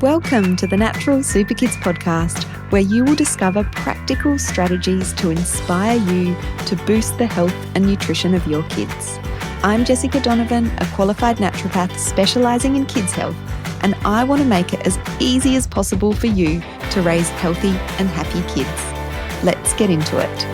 Welcome to the Natural Super Kids podcast, where you will discover practical strategies to inspire you to boost the health and nutrition of your kids. I'm Jessica Donovan, a qualified naturopath specialising in kids' health, and I want to make it as easy as possible for you to raise healthy and happy kids. Let's get into it.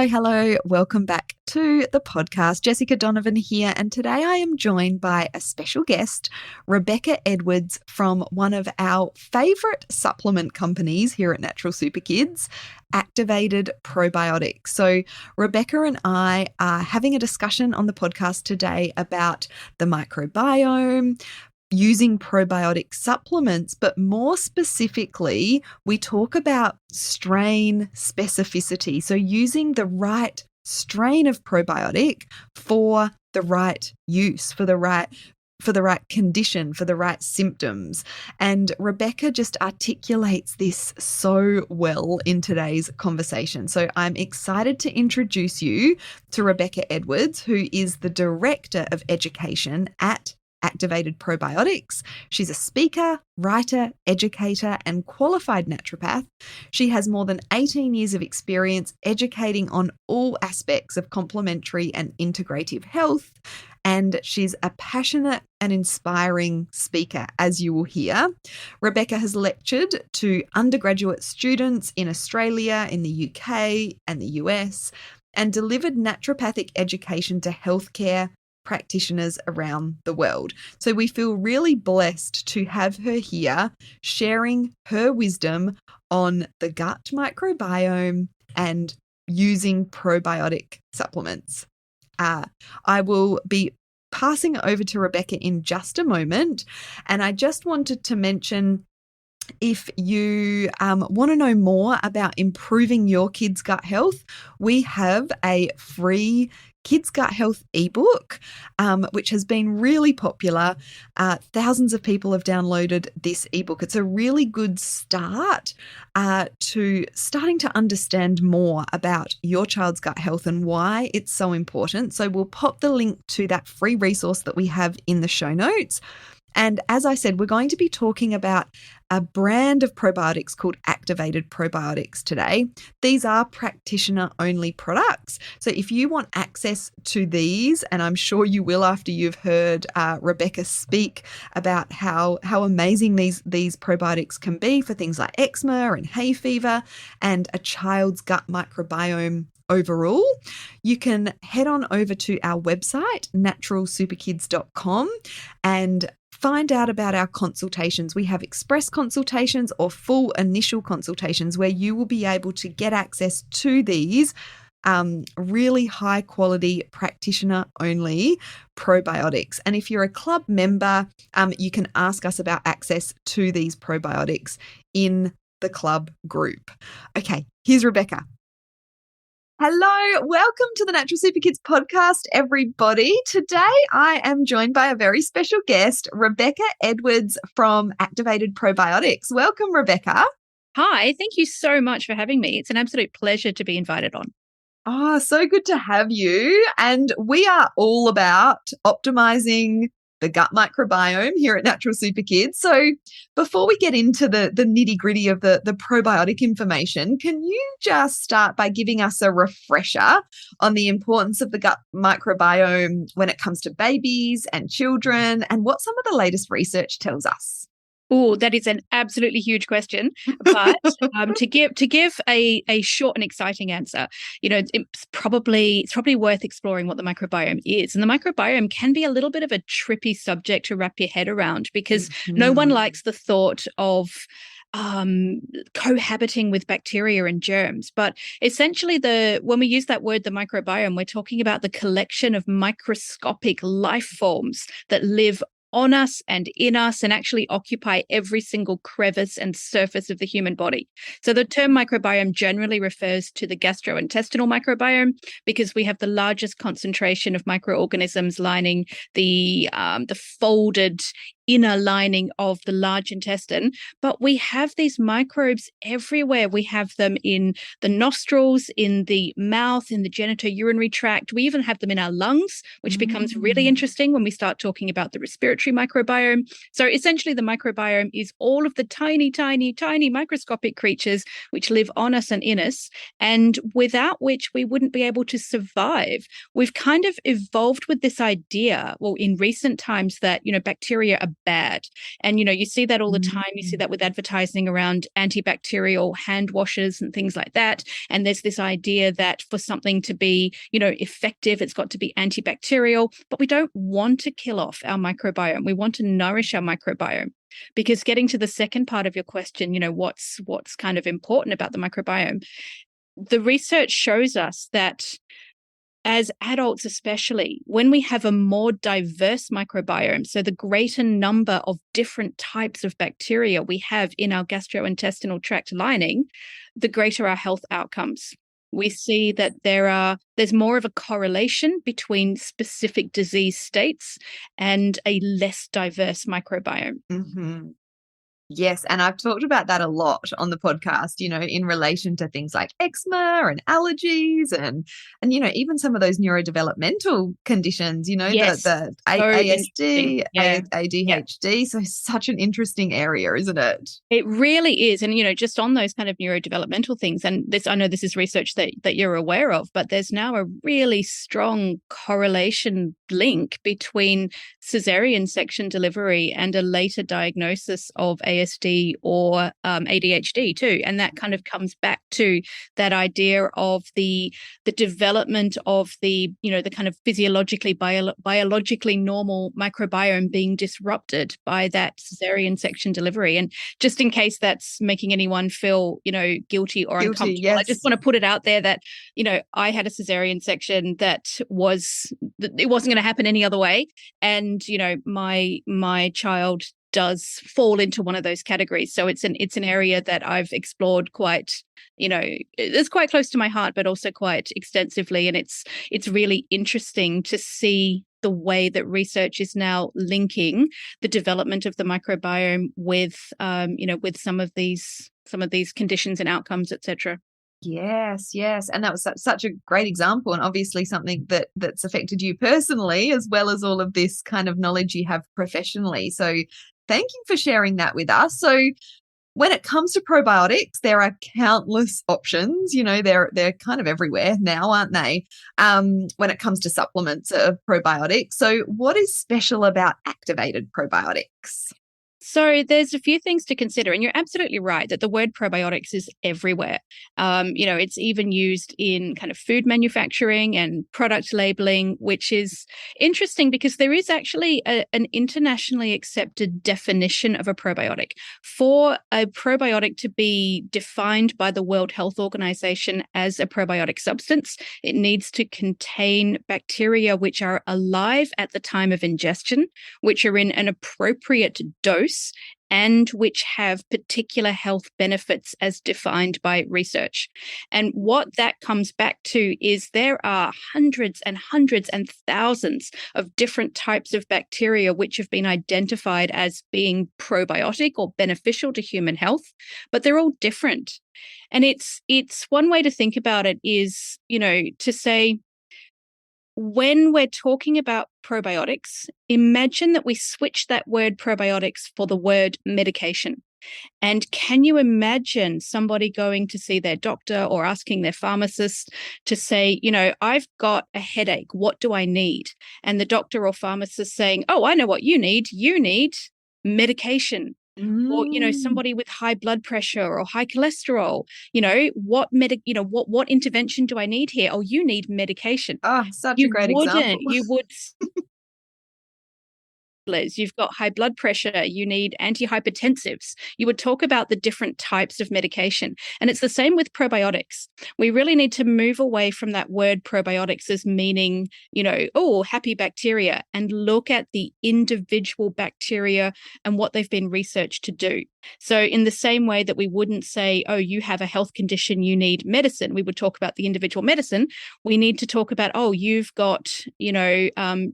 Hello. Welcome back to the podcast. Jessica Donovan here, and today I am joined by a special guest, Rebecca Edwards from one of our favourite supplement companies here at Natural Super Kids, Activated Probiotics. So Rebecca and I are having a discussion on the podcast today about the microbiome, using probiotic supplements, but more specifically, we talk about strain specificity. So using the right strain of probiotic for the right use, for the right condition, for the right symptoms. And Rebecca just articulates this so well in today's conversation. So I'm excited to introduce you to Rebecca Edwards, who is the Director of Education at Activated Probiotics. She's a speaker, writer, educator, and qualified naturopath. She has more than 18 years of experience educating on all aspects of complementary and integrative health. And she's a passionate and inspiring speaker, as you will hear. Rebecca has lectured to undergraduate students in Australia, in the UK, and the US, and delivered naturopathic education to healthcare practitioners around the world. So we feel really blessed to have her here sharing her wisdom on the gut microbiome and using probiotic supplements. I will be passing over to Rebecca in just a moment, and I just wanted to mention, if you want to know more about improving your kids' gut health, we have a free Kids Gut Health ebook, which has been really popular. Thousands of people have downloaded this ebook. It's a really good start to starting to understand more about your child's gut health and why it's so important. So we'll pop the link to that free resource that we have in the show notes. And as I said, we're going to be talking about a brand of probiotics called Activated Probiotics today. These are practitioner-only products. So if you want access to these, and I'm sure you will after you've heard Rebecca speak about how amazing these probiotics can be for things like eczema and hay fever and a child's gut microbiome overall, you can head on over to our website, naturalsuperkids.com, and find out about our consultations. We have express consultations or full initial consultations where you will be able to get access to these really high quality practitioner only probiotics. And if you're a club member, you can ask us about access to these probiotics in the club group. Okay, here's Rebecca. Hello, welcome to the Natural Super Kids podcast, everybody. Today I am joined by a very special guest, Rebecca Edwards from Activated Probiotics. Welcome, Rebecca. Hi, thank you so much for having me. It's an absolute pleasure to be invited on. Oh, so good to have you. And we are all about optimizing the gut microbiome here at Natural Super Kids. So before we get into the nitty-gritty of the probiotic information, can you just start by giving us a refresher on the importance of the gut microbiome when it comes to babies and children, and what some of the latest research tells us? Oh, that is an absolutely huge question. But to give a short and exciting answer, it's probably worth exploring what the microbiome is. And the microbiome can be a little bit of a trippy subject to wrap your head around because no one likes the thought of cohabiting with bacteria and germs. But essentially when we use that word, the microbiome, we're talking about the collection of microscopic life forms that live on us and in us and actually occupy every single crevice and surface of the human body. So the term microbiome generally refers to the gastrointestinal microbiome because we have the largest concentration of microorganisms lining the folded inner lining of the large intestine, but we have these microbes everywhere. We have them in the nostrils, in the mouth, in the genitourinary tract. We even have them in our lungs, which becomes really interesting when we start talking about the respiratory microbiome. So essentially, the microbiome is all of the tiny, tiny, tiny microscopic creatures which live on us and in us, and without which we wouldn't be able to survive. We've kind of evolved with this idea, well, in recent times, that, bacteria are bad. And, you see that all the time. You see that with advertising around antibacterial hand washes and things like that. And there's this idea that for something to be, effective, it's got to be antibacterial. But we don't want to kill off our microbiome. We want to nourish our microbiome. Because getting to the second part of your question, what's kind of important about the microbiome, the research shows us that as adults, especially, when we have a more diverse microbiome, so the greater number of different types of bacteria we have in our gastrointestinal tract lining, the greater our health outcomes. We see that there's more of a correlation between specific disease states and a less diverse microbiome. Mm-hmm. Yes, and I've talked about that a lot on the podcast, in relation to things like eczema and allergies and even some of those neurodevelopmental conditions, Yes, the so ASD, yeah. ADHD. Yeah. So such an interesting area, isn't it? It really is. And, just on those kind of neurodevelopmental things, and I know this is research that you're aware of, but there's now a really strong correlation link between cesarean section delivery and a later diagnosis of ASD or ADHD too. And that kind of comes back to that idea of the development of the kind of physiologically, biologically normal microbiome being disrupted by that cesarean section delivery. And just in case that's making anyone feel, guilty or uncomfortable, yes. I just want to put it out there that, I had a cesarean section that it wasn't going to happen any other way. And, my child does fall into one of those categories. So it's an area that I've explored quite, it's quite close to my heart, but also quite extensively. And it's really interesting to see the way that research is now linking the development of the microbiome with, with some of these conditions and outcomes, etc. Yes, yes. And that was such a great example, and obviously something that's affected you personally, as well as all of this kind of knowledge you have professionally. So thank you for sharing that with us. So when it comes to probiotics, there are countless options. They're kind of everywhere now, aren't they? When it comes to supplements of probiotics. So what is special about activated probiotics? So there's a few things to consider, and you're absolutely right that the word probiotics is everywhere. It's even used in kind of food manufacturing and product labeling, which is interesting because there is actually an internationally accepted definition of a probiotic. For a probiotic to be defined by the World Health Organization as a probiotic substance, it needs to contain bacteria which are alive at the time of ingestion, which are in an appropriate dose, and which have particular health benefits as defined by research. And what that comes back to is there are hundreds and hundreds and thousands of different types of bacteria which have been identified as being probiotic or beneficial to human health, but they're all different. And it's one way to think about it is, to say, when we're talking about probiotics, imagine that we switch that word probiotics for the word medication. And can you imagine somebody going to see their doctor or asking their pharmacist to say, I've got a headache, what do I need? And the doctor or pharmacist saying, oh, I know what you need. You need medication. Or, somebody with high blood pressure or high cholesterol, what intervention do I need here? Oh, you need medication. Oh, such a great example. You've got high blood pressure, you need antihypertensives. You would talk about the different types of medication. And it's the same with probiotics. We really need to move away from that word probiotics as meaning, happy bacteria, and look at the individual bacteria and what they've been researched to do. So in the same way that we wouldn't say, oh, you have a health condition, you need medicine, we would talk about the individual medicine. We need to talk about, oh, you've got,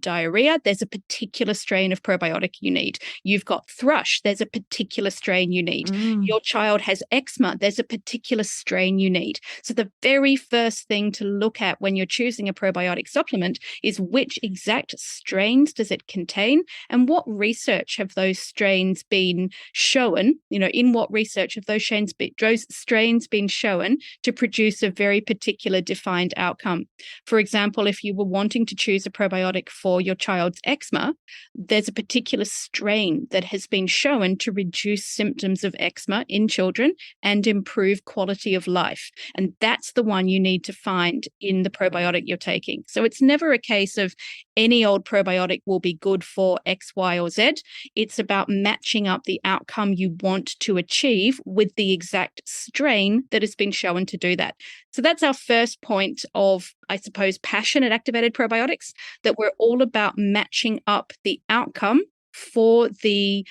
diarrhea. There's a particular strain of probiotic you need. You've got thrush. There's a particular strain you need. Your child has eczema. There's a particular strain you need. So the very first thing to look at when you're choosing a probiotic supplement is which exact strains does it contain, and what research have those strains been shown, in what research have those strains been shown to produce a very particular defined outcome. For example, if you were wanting to choose a probiotic for your child's eczema, there's a particular strain that has been shown to reduce symptoms of eczema in children and improve quality of life. And that's the one you need to find in the probiotic you're taking. So it's never a case of any old probiotic will be good for X, Y, or Z. It's about matching up the outcome you want to achieve with the exact strain that has been shown to do that. So that's our first point of, I suppose, passion at Activated Probiotics, that we're all about matching up the outcome for the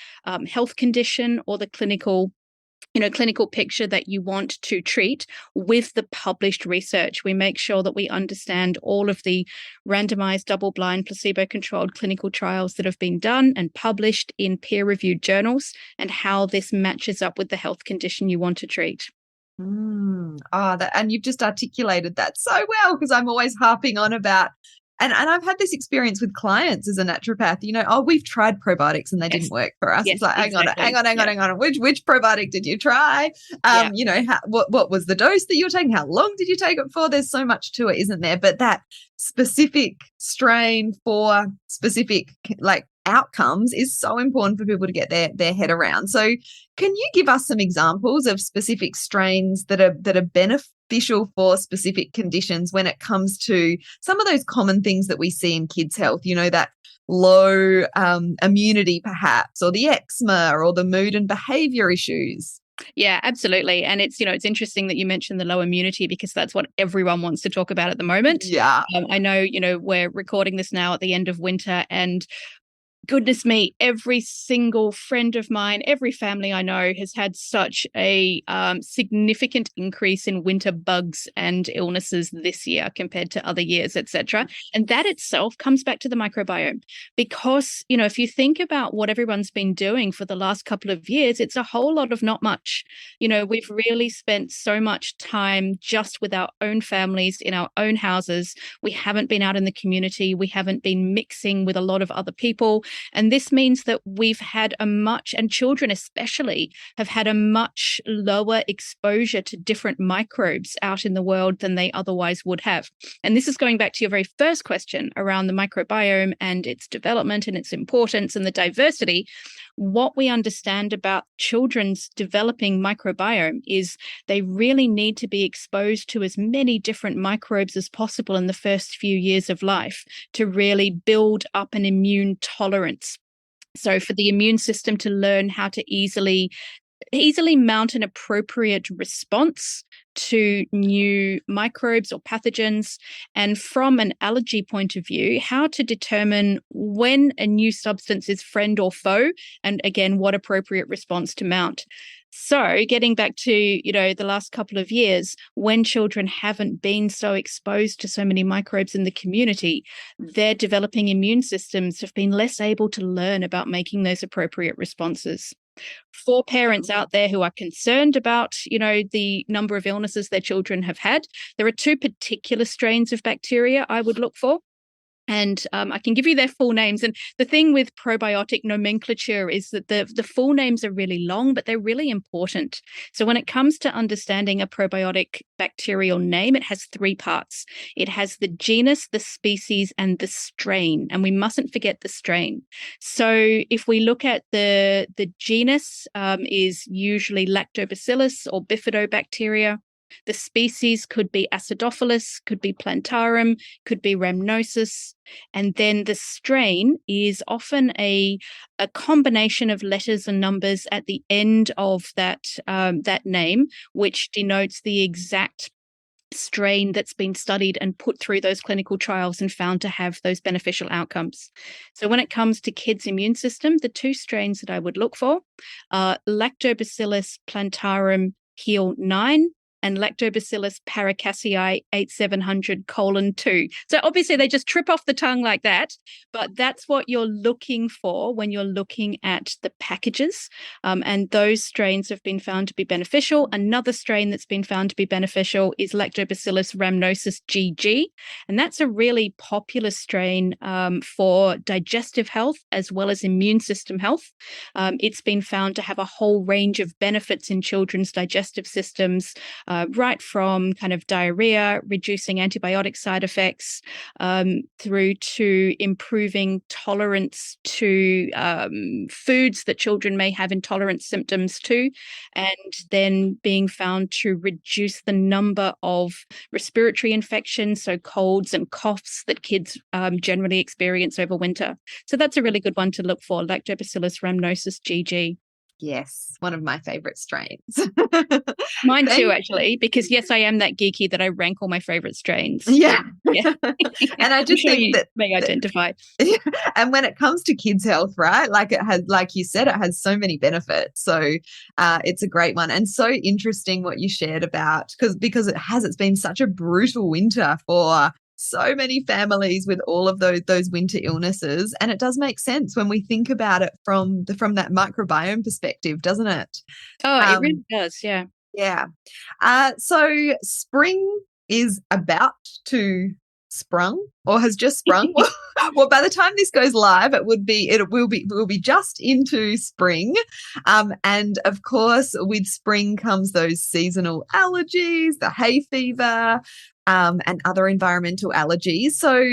health condition or the clinical picture that you want to treat with the published research. We make sure that we understand all of the randomized, double-blind, placebo-controlled clinical trials that have been done and published in peer-reviewed journals, and how this matches up with the health condition you want to treat. And you've just articulated that so well, because I'm always harping on about, and I've had this experience with clients as a naturopath, we've tried probiotics and they didn't work for us. Yes, it's like, exactly. hang on. Which probiotic did you try? What was the dose that you were taking? How long did you take it for? There's so much to it, isn't there? But that specific strain for specific outcomes is so important for people to get their head around. So can you give us some examples of specific strains that are beneficial for specific conditions when it comes to some of those common things that we see in kids' health, that low immunity perhaps, or the eczema, or the mood and behavior issues? Yeah, absolutely. And it's interesting that you mentioned the low immunity, because that's what everyone wants to talk about at the moment. Yeah. I know, we're recording this now at the end of winter, and goodness me, every single friend of mine, every family I know has had such a significant increase in winter bugs and illnesses this year compared to other years, etc. And that itself comes back to the microbiome, because, if you think about what everyone's been doing for the last couple of years, it's a whole lot of not much. We've really spent so much time just with our own families in our own houses. We haven't been out in the community. We haven't been mixing with a lot of other people. And this means that and children especially, have had a much lower exposure to different microbes out in the world than they otherwise would have. And this is going back to your very first question around the microbiome and its development and its importance and the diversity. What we understand about children's developing microbiome is they really need to be exposed to as many different microbes as possible in the first few years of life to really build up an immune tolerance. So for the immune system to learn how to easily mount an appropriate response to new microbes or pathogens, and from an allergy point of view, how to determine when a new substance is friend or foe, and again, what appropriate response to mount. So getting back to, the last couple of years, when children haven't been so exposed to so many microbes in the community, their developing immune systems have been less able to learn about making those appropriate responses. For parents out there who are concerned about, the number of illnesses their children have had, there are two particular strains of bacteria I would look for. And I can give you their full names. And the thing with probiotic nomenclature is that the full names are really long, but they're really important. So when it comes to understanding a probiotic bacterial name, it has three parts. It has the genus, the species, and the strain. And we mustn't forget the strain. So if we look at the genus is usually Lactobacillus or Bifidobacteria. The species could be Acidophilus, could be Plantarum, could be Rhamnosus. And then the strain is often a combination of letters and numbers at the end of that name, which denotes the exact strain that's been studied and put through those clinical trials and found to have those beneficial outcomes. So when it comes to kids' immune system, the 2 strains that I would look for are Lactobacillus plantarum Heal 9 and Lactobacillus paracasei 8700:2. So obviously they just trip off the tongue like that, but that's what you're looking for when you're looking at the packages. And those strains have been found to be beneficial. Another strain that's been found to be beneficial is Lactobacillus rhamnosus GG. And that's a really popular strain for digestive health as well as immune system health. It's been found to have a whole range of benefits in children's digestive systems, right from kind of diarrhea, reducing antibiotic side effects, through to improving tolerance to foods that children may have intolerance symptoms to, and then being found to reduce the number of respiratory infections, so colds and coughs that kids generally experience over winter. So that's a really good one to look for, Lactobacillus rhamnosus GG. Yes, one of my favorite strains. Mine too, actually, because yes, I am that geeky that I rank all my favorite strains. Yeah. Yeah. And I just sure think you that may identify. and when it comes to kids' health, right? Like it has, like you said, it has so many benefits. So it's a great one. And so interesting what you shared about because it's been such a brutal winter for so many families with all of those winter illnesses, and it does make sense when we think about it from that microbiome perspective, doesn't it? Oh, it really does. Yeah. Yeah. So spring is about to sprung or has just sprung. Well, by the time this goes live, we'll be just into spring. And of course, with spring comes those seasonal allergies, the hay fever, and other environmental allergies. So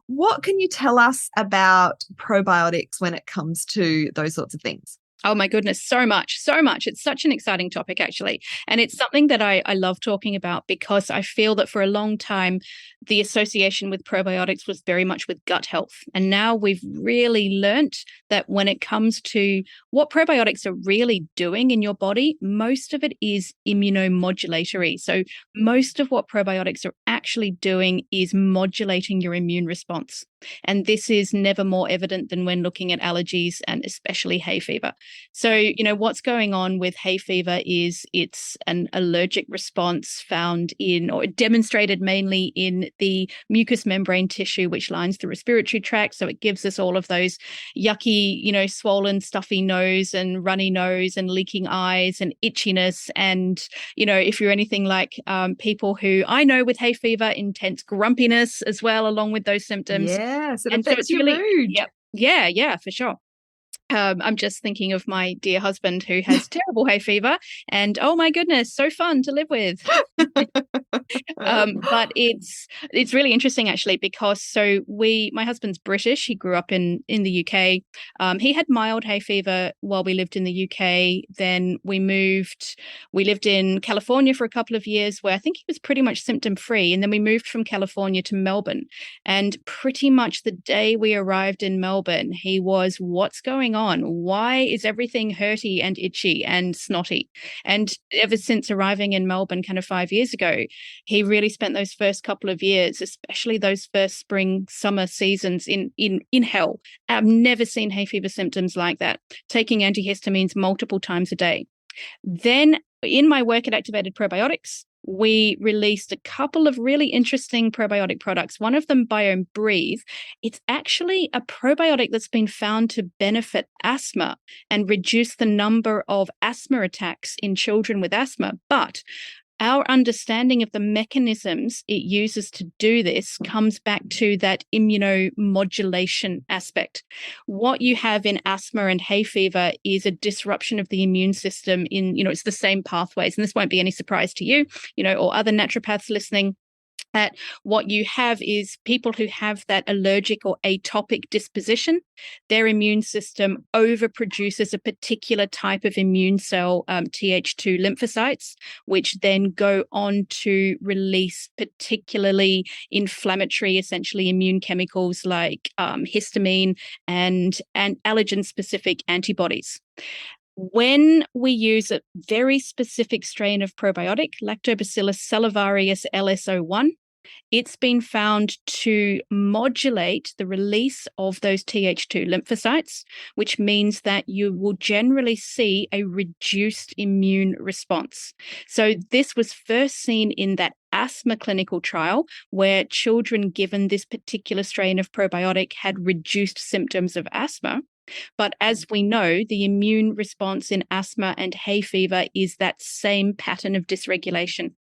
what can you tell us about probiotics when it comes to those sorts of things? Oh my goodness, so much, so much. It's such an exciting topic, actually. And it's something that I love talking about because I feel that for a long time, the association with probiotics was very much with gut health. And now we've really learnt that when it comes to what probiotics are really doing in your body, most of it is immunomodulatory. So most of what probiotics are actually doing is modulating your immune response. And this is never more evident than when looking at allergies and especially hay fever. So, what's going on with hay fever is it's an allergic response found in or demonstrated mainly in the mucous membrane tissue, which lines the respiratory tract. So it gives us all of those yucky, swollen, stuffy nose and runny nose and leaking eyes and itchiness. And, if you're anything like people who I know with hay fever, intense grumpiness as well, along with those symptoms. Yes, it And so affects it's your really, mood. yeah, for sure. I'm just thinking of my dear husband who has terrible hay fever, and oh my goodness, so fun to live with. But it's really interesting actually because my husband's British. He grew up in the UK. He had mild hay fever while we lived in the UK. Then we moved. We lived in California for a couple of years where I think he was pretty much symptom free. And then we moved from California to Melbourne. And pretty much the day we arrived in Melbourne, he was, "What's going on? Why is everything hurty and itchy and snotty?" And ever since arriving in Melbourne kind of 5 years ago, he really spent those first couple of years, especially those first spring, summer seasons in hell. I've never seen hay fever symptoms like that, taking antihistamines multiple times a day. Then in my work at Activated Probiotics, we released a couple of really interesting probiotic products. One of them, Biome Breathe. It's actually a probiotic that's been found to benefit asthma and reduce the number of asthma attacks in children with asthma. But our understanding of the mechanisms it uses to do this comes back to that immunomodulation aspect. What you have in asthma and hay fever is a disruption of the immune system it's the same pathways. And this won't be any surprise to you, or other naturopaths listening. That what you have is people who have that allergic or atopic disposition, their immune system overproduces a particular type of immune cell, Th2 lymphocytes, which then go on to release particularly inflammatory, essentially immune chemicals like histamine and allergen-specific antibodies. When we use a very specific strain of probiotic, Lactobacillus salivarius LSO1, it's been found to modulate the release of those Th2 lymphocytes, which means that you will generally see a reduced immune response. So this was first seen in that asthma clinical trial where children given this particular strain of probiotic had reduced symptoms of asthma. But as we know, the immune response in asthma and hay fever is that same pattern of dysregulation.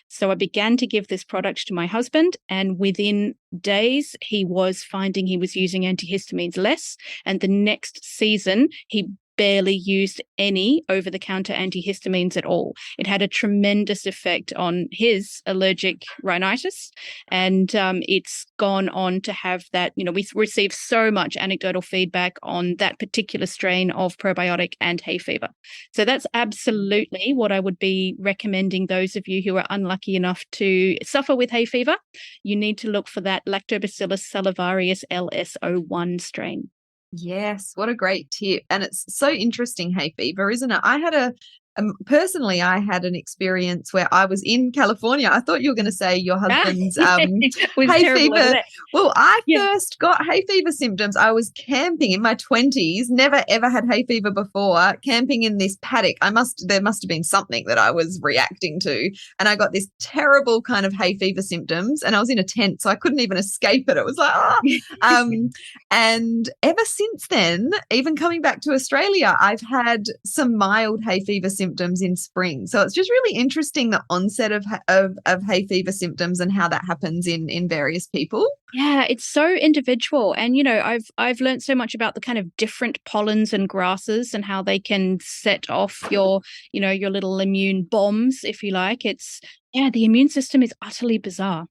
So I began to give this product to my husband, and within days, he was finding he was using antihistamines less. And the next season, he barely used any over-the-counter antihistamines at all. It had a tremendous effect on his allergic rhinitis, and it's gone on to have that, we received so much anecdotal feedback on that particular strain of probiotic and hay fever. So that's absolutely what I would be recommending those of you who are unlucky enough to suffer with hay fever. You need to look for that Lactobacillus salivarius LSO1 strain. Yes, what a great tip. And it's so interesting, hay fever, isn't it? Personally, I had an experience where I was in California. I thought you were going to say your husband's was hay terrible over fever. there. Well, I first got hay fever symptoms. I was camping in my 20s, never ever had hay fever before, camping in this paddock. There must have been something that I was reacting to. And I got this terrible kind of hay fever symptoms. And I was in a tent, so I couldn't even escape it. It was like, and ever since then, even coming back to Australia, I've had some mild hay fever symptoms in spring. So it's just really interesting the onset of hay fever symptoms and how that happens in various people. Yeah, it's so individual. And, I've learned so much about the kind of different pollens and grasses and how they can set off your little immune bombs, if you like. The immune system is utterly bizarre.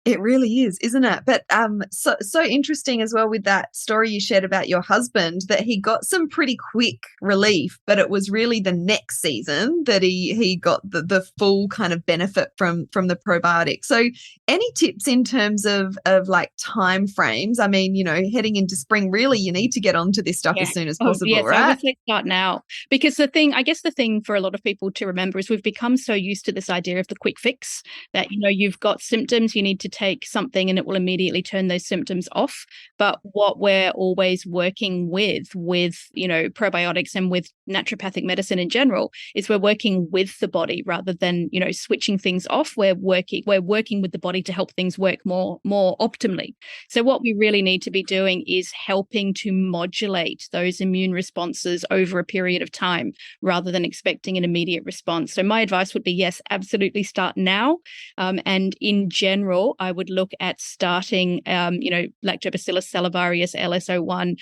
It really is, isn't it? But so interesting as well with that story you shared about your husband, that he got some pretty quick relief, but it was really the next season that he got the full kind of benefit from the probiotic. So any tips in terms of like time frames? I mean, heading into spring, really you need to get onto this stuff as soon as possible, yes, right? I would say start now. Because the thing for a lot of people to remember is we've become so used to this idea of the quick fix that, you've got symptoms, you need to take something and it will immediately turn those symptoms off. But what we're always working with probiotics and with naturopathic medicine in general is we're working with the body rather than, switching things off. We're working with the body to help things work more optimally. So what we really need to be doing is helping to modulate those immune responses over a period of time rather than expecting an immediate response. So my advice would be, yes, absolutely start now. And in general, I would look at starting, Lactobacillus salivarius LSO1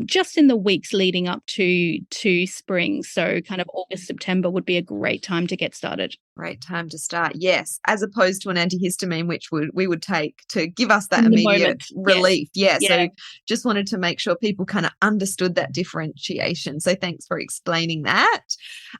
just in the weeks leading up to spring. So kind of August, September would be a great time to get started. Great time to start, yes, as opposed to an antihistamine, which we would take to give us that immediate relief. Yes. Yeah. So just wanted to make sure people kind of understood that differentiation. So thanks for explaining that.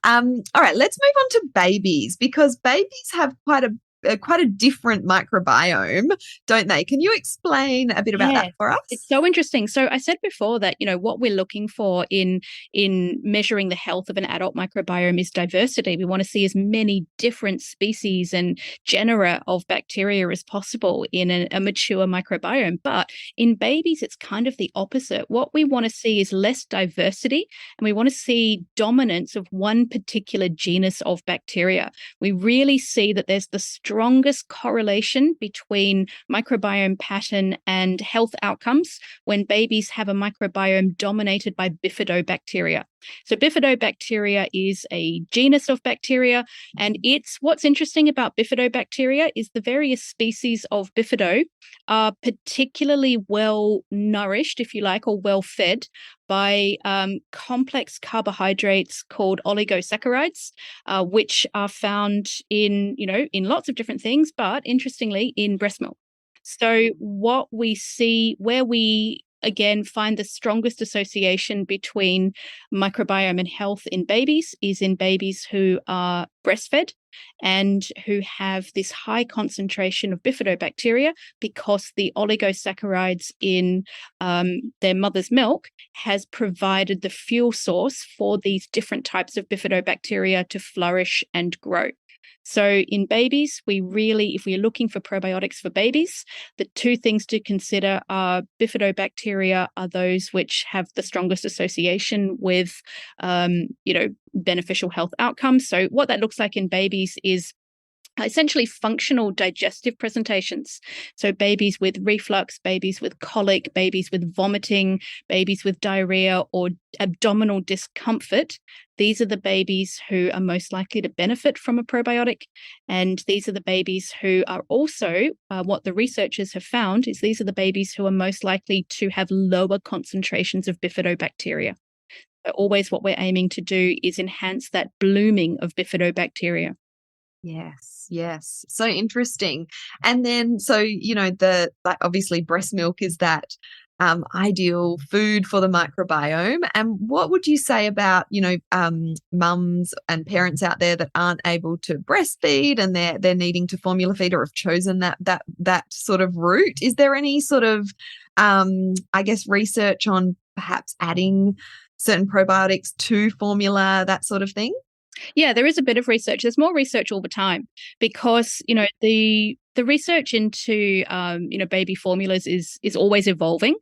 All right, let's move on to babies, because babies have quite a different microbiome, don't they? Can you explain a bit about that for us? It's so interesting. So I said before that, what we're looking for in measuring the health of an adult microbiome is diversity. We want to see as many different species and genera of bacteria as possible in a mature microbiome. But in babies, it's kind of the opposite. What we want to see is less diversity, and we want to see dominance of one particular genus of bacteria. We really see that there's the strongest correlation between microbiome pattern and health outcomes when babies have a microbiome dominated by bifidobacteria. So bifidobacteria is a genus of bacteria, and what's interesting about bifidobacteria is the various species of bifido are particularly well nourished, if you like, or well fed by complex carbohydrates called oligosaccharides, which are found in lots of different things, but interestingly in breast milk. So what we see, where we again find the strongest association between microbiome and health in babies, is in babies who are breastfed and who have this high concentration of bifidobacteria because the oligosaccharides in their mother's milk has provided the fuel source for these different types of bifidobacteria to flourish and grow. So in babies, if we're looking for probiotics for babies, the two things to consider are bifidobacteria are those which have the strongest association with, beneficial health outcomes. So what that looks like in babies is essentially functional digestive presentations. So babies with reflux, babies with colic, babies with vomiting, babies with diarrhea or abdominal discomfort. These are the babies who are most likely to benefit from a probiotic. And these are the babies who are also, what the researchers have found is these are the babies who are most likely to have lower concentrations of bifidobacteria. So always what we're aiming to do is enhance that blooming of bifidobacteria. Yes. So interesting. And then, so, obviously breast milk is that ideal food for the microbiome. And what would you say about, mums and parents out there that aren't able to breastfeed and they're needing to formula feed or have chosen that sort of route? Is there any sort of, research on perhaps adding certain probiotics to formula, that sort of thing? Yeah, there is a bit of research. There's more research all the time because, the research into, baby formulas is always evolving.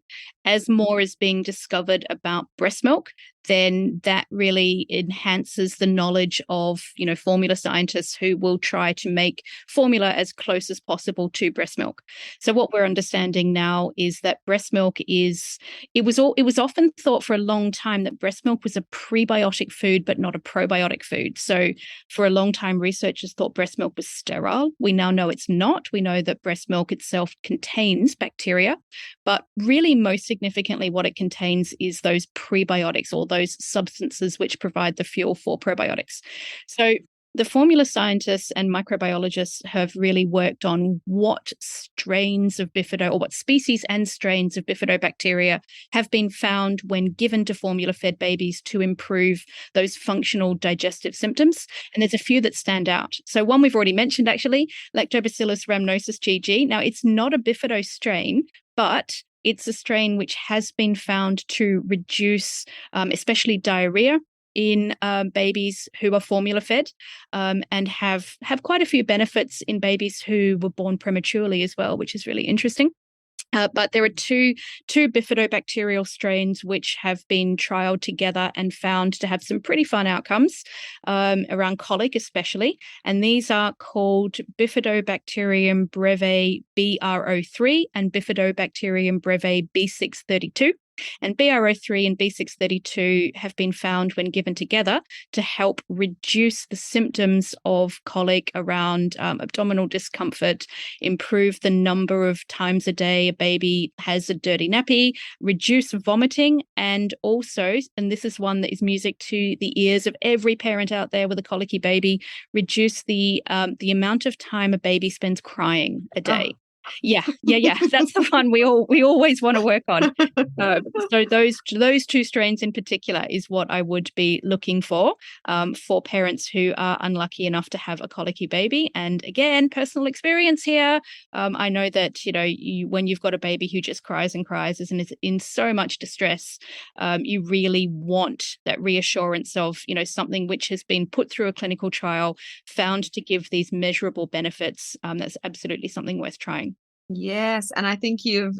As more is being discovered about breast milk, then that really enhances the knowledge of, formula scientists who will try to make formula as close as possible to breast milk. So what we're understanding now is that breast milk it was often thought for a long time that breast milk was a prebiotic food, but not a probiotic food. So for a long time, researchers thought breast milk was sterile. We now know it's not. We know that breast milk itself contains bacteria, but really most significantly what it contains is those prebiotics or those substances which provide the fuel for probiotics. So the formula scientists and microbiologists have really worked on what strains of or what species and strains of bifidobacteria have been found when given to formula-fed babies to improve those functional digestive symptoms. And there's a few that stand out. So one we've already mentioned, actually, Lactobacillus rhamnosus GG. Now, it's not a bifido strain, but it's a strain which has been found to reduce, especially diarrhea in babies who are formula fed, and have quite a few benefits in babies who were born prematurely as well, which is really interesting. But there are two bifidobacterial strains which have been trialed together and found to have some pretty fun outcomes around colic especially. And these are called Bifidobacterium breve BRO3 and Bifidobacterium breve B632. And BRO3 and B632 have been found when given together to help reduce the symptoms of colic around abdominal discomfort, improve the number of times a day a baby has a dirty nappy, reduce vomiting, and also, and this is one that is music to the ears of every parent out there with a colicky baby, reduce the amount of time a baby spends crying a day. Oh. Yeah. That's the one we always want to work on. So those two strains in particular is what I would be looking for parents who are unlucky enough to have a colicky baby. And again, personal experience here. I know that when you've got a baby who just cries and cries and is in so much distress, you really want that reassurance of something which has been put through a clinical trial, found to give these measurable benefits. That's absolutely something worth trying. Yes, and I think you've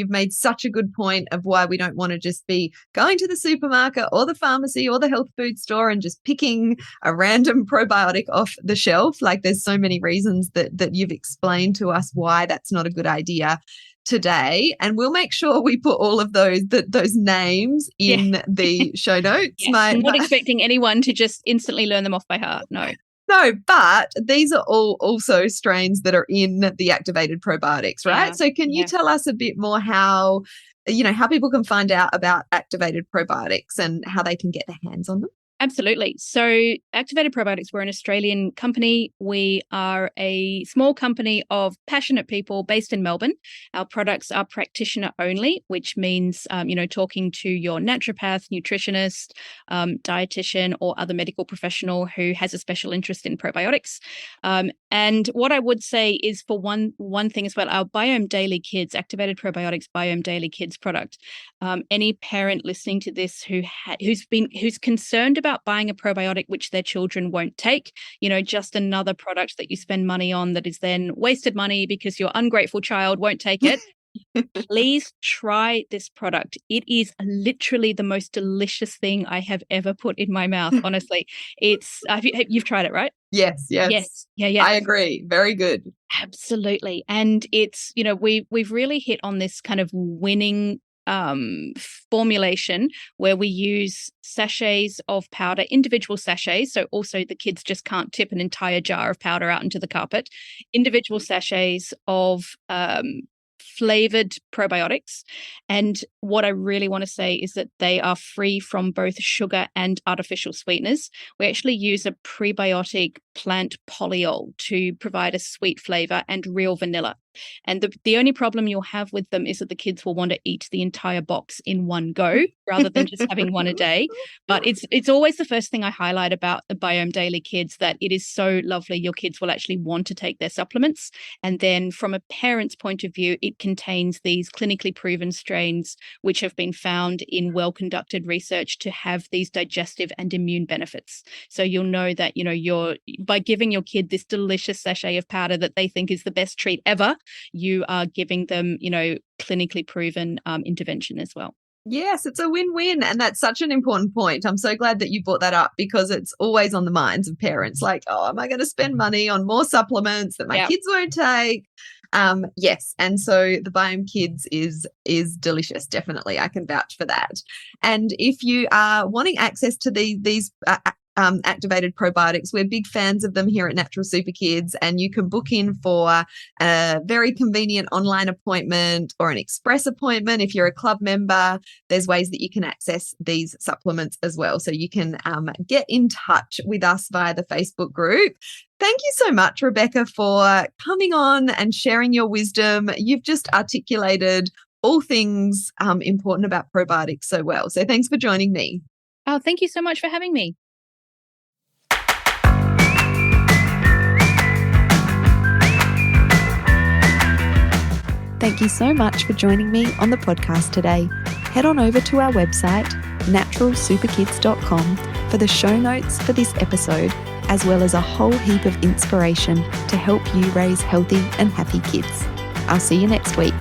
made such a good point of why we don't want to just be going to the supermarket or the pharmacy or the health food store and just picking a random probiotic off the shelf. Like there's so many reasons that you've explained to us why that's not a good idea today, and we'll make sure we put all of those names in the show notes. Yes, I'm not expecting anyone to just instantly learn them off by heart. No, but these are all also strains that are in the activated probiotics, right? Yeah, so can you tell us a bit more how people can find out about activated probiotics and how they can get their hands on them? Absolutely. So Activated Probiotics, we're an Australian company. We are a small company of passionate people based in Melbourne. Our products are practitioner only, which means, talking to your naturopath, nutritionist, dietitian, or other medical professional who has a special interest in probiotics. And what I would say is, for one thing as well, our Biome Daily Kids, Activated Probiotics Biome Daily Kids product. Any parent listening to this who's concerned about buying a probiotic which their children won't take, just another product that you spend money on that is then wasted money because your ungrateful child won't take it. Please try this product. It is literally the most delicious thing I have ever put in my mouth. Honestly, you've tried it, right? Yes. Yes. Yeah. I agree. Very good. Absolutely. And it's, we've really hit on this kind of winning formulation where we use sachets of powder, individual sachets. So also the kids just can't tip an entire jar of powder out into the carpet. Individual sachets of flavored probiotics. And what I really want to say is that they are free from both sugar and artificial sweeteners. We actually use a prebiotic plant polyol to provide a sweet flavor and real vanilla. And the only problem you'll have with them is that the kids will want to eat the entire box in one go rather than just having one a day. But it's always the first thing I highlight about the Biome Daily Kids, that it is so lovely. Your kids will actually want to take their supplements. And then from a parent's point of view, it contains these clinically proven strains which have been found in well-conducted research to have these digestive and immune benefits. So you'll know that, you're by giving your kid this delicious sachet of powder that they think is the best treat ever, you are giving them, clinically proven intervention as well. Yes, it's a win-win. And that's such an important point. I'm so glad that you brought that up, because it's always on the minds of parents. Like, oh, am I going to spend money on more supplements that my kids won't take? Yes. And so the Biome Kids is delicious. Definitely. I can vouch for that. And if you are wanting access to these activated probiotics, we're big fans of them here at Natural Super Kids, and you can book in for a very convenient online appointment or an express appointment. If you're a club member, there's ways that you can access these supplements as well. So you can get in touch with us via the Facebook group. Thank you so much, Rebecca, for coming on and sharing your wisdom. You've just articulated all things important about probiotics so well. So thanks for joining me. Oh, thank you so much for having me. Thank you so much for joining me on the podcast today. Head on over to our website, naturalsuperkids.com, for the show notes for this episode, as well as a whole heap of inspiration to help you raise healthy and happy kids. I'll see you next week.